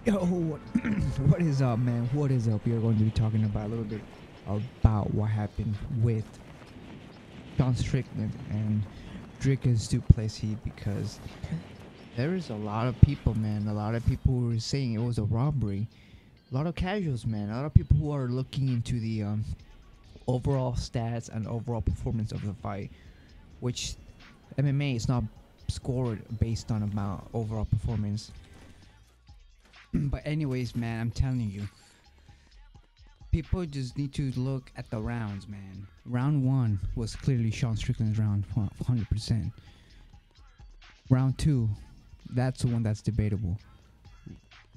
Yo, what is up, man? What is up? We are going to be talking about a little bit about what happened with John Strickland and Drickus Duplessis, because there is a lot of people, man. A lot of people who were saying it was a robbery. A lot of casuals, man. A lot of people who are looking into the overall stats and overall performance of the fight, which MMA is not scored based on about overall performance. But anyways, man, I'm telling you, people just need to look at the rounds, man. Round one was clearly Sean Strickland's round, 100%. Round two, that's the one that's debatable,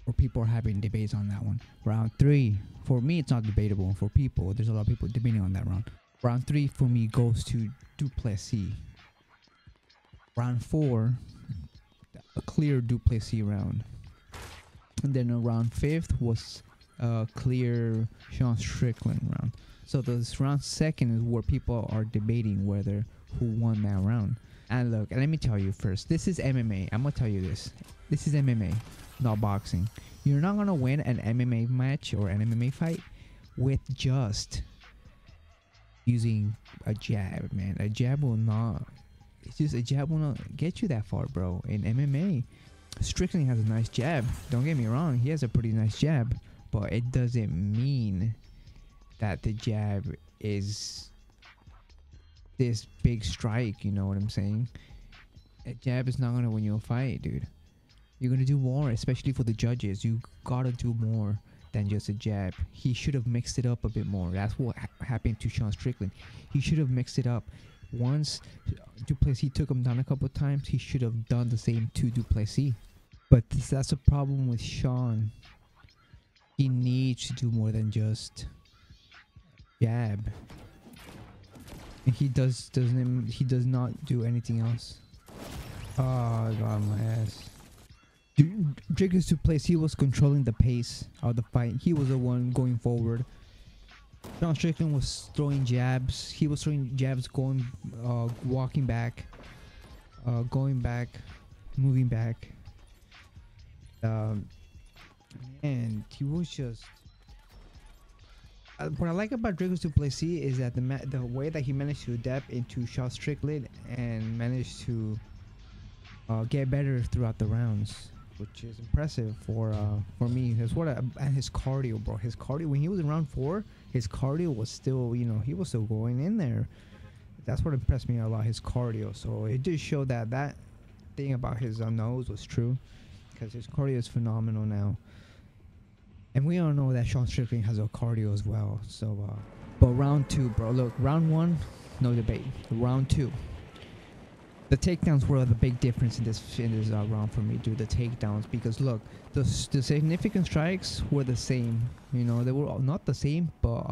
or people are having debates on that one. Round three, for me, it's not debatable. For people, there's a lot of people debating on that round. Round three for me goes to Duplessis. Round four, a clear Duplessis round. And then round fifth was a clear Sean Strickland round. So this round second is where people are debating whether who won that round. And look, let me tell you first, this is MMA. I'm gonna tell you this. This is MMA, not boxing. You're not gonna win an MMA match or an MMA fight with just using a jab, man. A jab will not. It's just a jab will not get you that far, bro. In MMA, Strickland has a nice jab. Don't get me wrong, he has a pretty nice jab, but it doesn't mean that the jab is this big strike. You know what I'm saying? A jab is not gonna win you a fight, dude. You're gonna do more, especially for the judges. You gotta do more than just a jab. He should have mixed it up a bit more. That's what happened to Sean Strickland. He should have mixed it up. Once Duplessis took him down a couple of times, he should have done the same to Duplessis. But that's a problem with Sean. He needs to do more than just jab. And he does not do anything else. Oh, I got my ass. Drickus Duplessis was controlling the pace of the fight. He was the one going forward. Sean Strickland was throwing jabs. He was throwing jabs, going, walking back, going back, moving back. And he was just. What I like about Drickus Duplessis is that the way that he managed to adapt into Sean Strickland and managed to get better throughout the rounds, which is impressive for me. And his cardio, bro. His cardio when he was in round 4, his cardio was still, he was still going in there. That's what impressed me a lot, his cardio. So it just showed that that thing about his nose was true, because his cardio is phenomenal now. And we all know that Sean Strickland has a cardio as well. So, but round 2, bro. Look, round 1, no debate. Round 2. The takedowns were the big difference in this round for me, dude. The takedowns, because look, the significant strikes were the same. They were not the same, but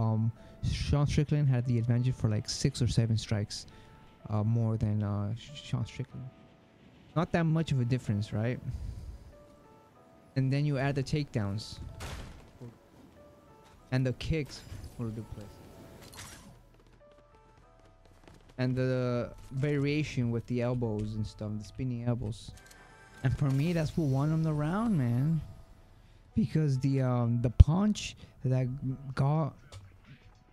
Sean Strickland had the advantage for like 6 or 7 strikes more than Sean Strickland. Not that much of a difference, right? And then you add the takedowns and the kicks for Duplessis. And the variation with the elbows and stuff, the spinning elbows. And for me, that's what won him the round, man. Because the punch that got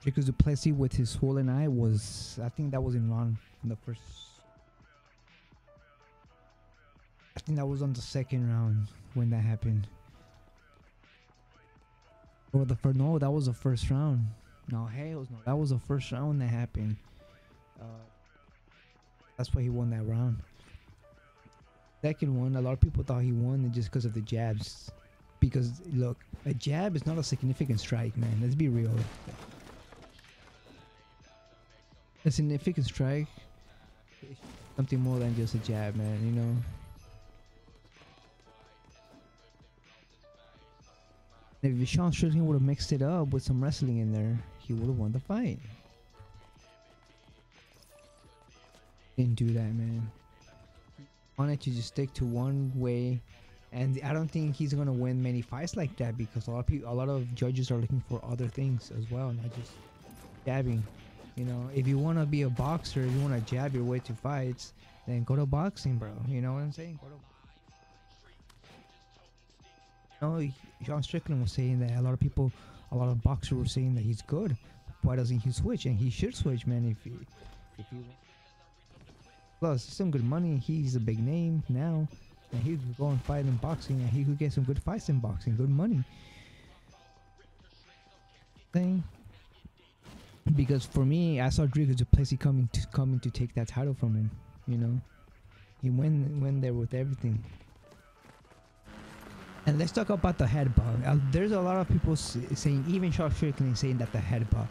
Drickus Duplessis with his swollen eye was, I think that was in the first. I think that was on the second round when that happened. Or no, that was the first round. No, hell no, that was the first round when that happened. That's why he won that round. Second one, a lot of people thought he won just because of the jabs. Because look, a jab is not a significant strike, man. Let's be real. A significant strike is something more than just a jab, man. If Sean Strickland would have mixed it up with some wrestling in there, he would have won the fight. Didn't do that, man. Wanted to just stick to one way, and I don't think he's gonna win many fights like that, because a lot of judges are looking for other things as well, not just jabbing. If you want to be a boxer, if you want to jab your way to fights, then go to boxing, bro. You know what I'm saying? No, John Strickland was saying that a lot of people, a lot of boxers were saying that he's good. Why doesn't he switch? And he should switch, man. If he plus some good money, he's a big name now, and he could go and fight in boxing, and he could get some good fights in boxing, good money. Thing because for me, I saw Dricus Duplessis coming to take that title from him. You know, he went there with everything. And let's talk about the headbutt. There's a lot of people saying, even Sean Strickland saying that the headbutt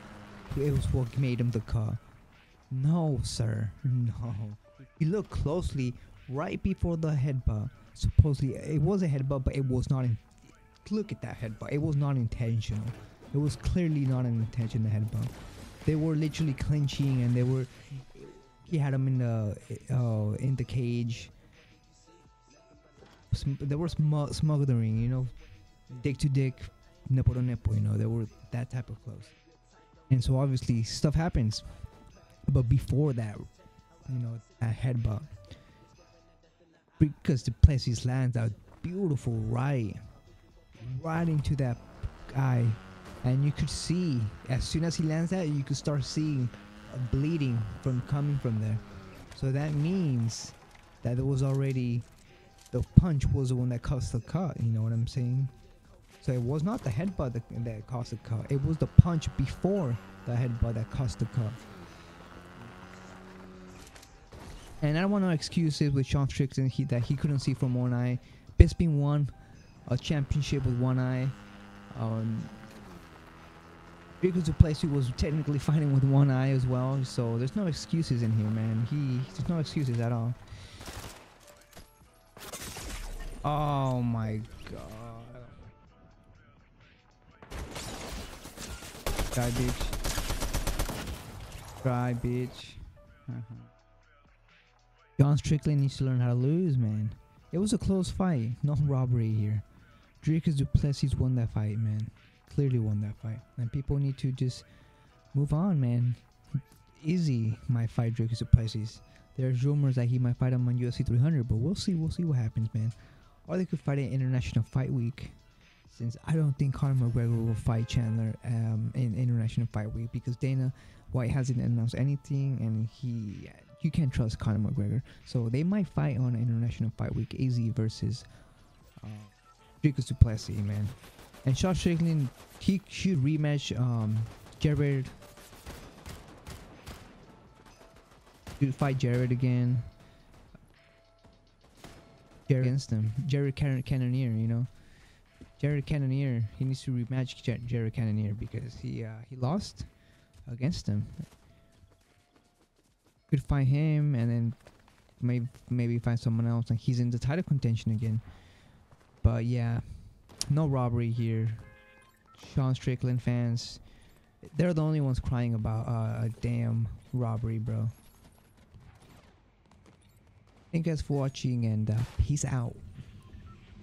it was what made him the cut. No, sir, no. If you look closely, right before the headbutt, supposedly it was a headbutt, but it was not. Look at that headbutt. It was not intentional. It was clearly not an intentional headbutt. They were literally clinching, and they were. He had him in the cage. They were smothering, you know, dick to dick, nipple to nipple. You know, they were that type of close. And so obviously stuff happens, but before that, you know, that headbutt, because the Duplessis lands out beautiful right into that guy, and you could see as soon as he lands that, you could start seeing bleeding coming from there. So that means that there was already the punch was the one that caused the cut. You know what I'm saying? So it was not the headbutt that caused the cut. It was the punch before the headbutt that caused the cut. And I don't want no excuses with Sean Strickland that he couldn't see from one eye. Bisping won a championship with one eye. Dricus Duplessis was technically fighting with one eye as well. So there's no excuses in here, man. There's no excuses at all. Oh my god. Die, bitch. Try, bitch. John Strickland needs to learn how to lose, man. It was a close fight. No robbery here. Dricus Duplessis won that fight, man. Clearly won that fight. And people need to just move on, man. Izzy might fight Dricus Duplessis. There's rumors that he might fight him on UFC 300, but we'll see. We'll see what happens, man. Or they could fight in International Fight Week, since I don't think Conor McGregor will fight Chandler in International Fight Week, because Dana White hasn't announced anything, and you can't trust Conor McGregor. So they might fight on International Fight Week, AZ versus Dricus Duplessis, man. And Sean Strickland, he should rematch Jared. Should fight Jared again. Jared against him. Jared Cannonier, you know. Jared Cannonier, he needs to rematch Jared Cannonier because he lost against him. Could find him and then maybe find someone else, and he's in the title contention again. But yeah, no robbery here. Sean Strickland fans, they're the only ones crying about a damn robbery, bro. Thank you guys for watching, and peace out.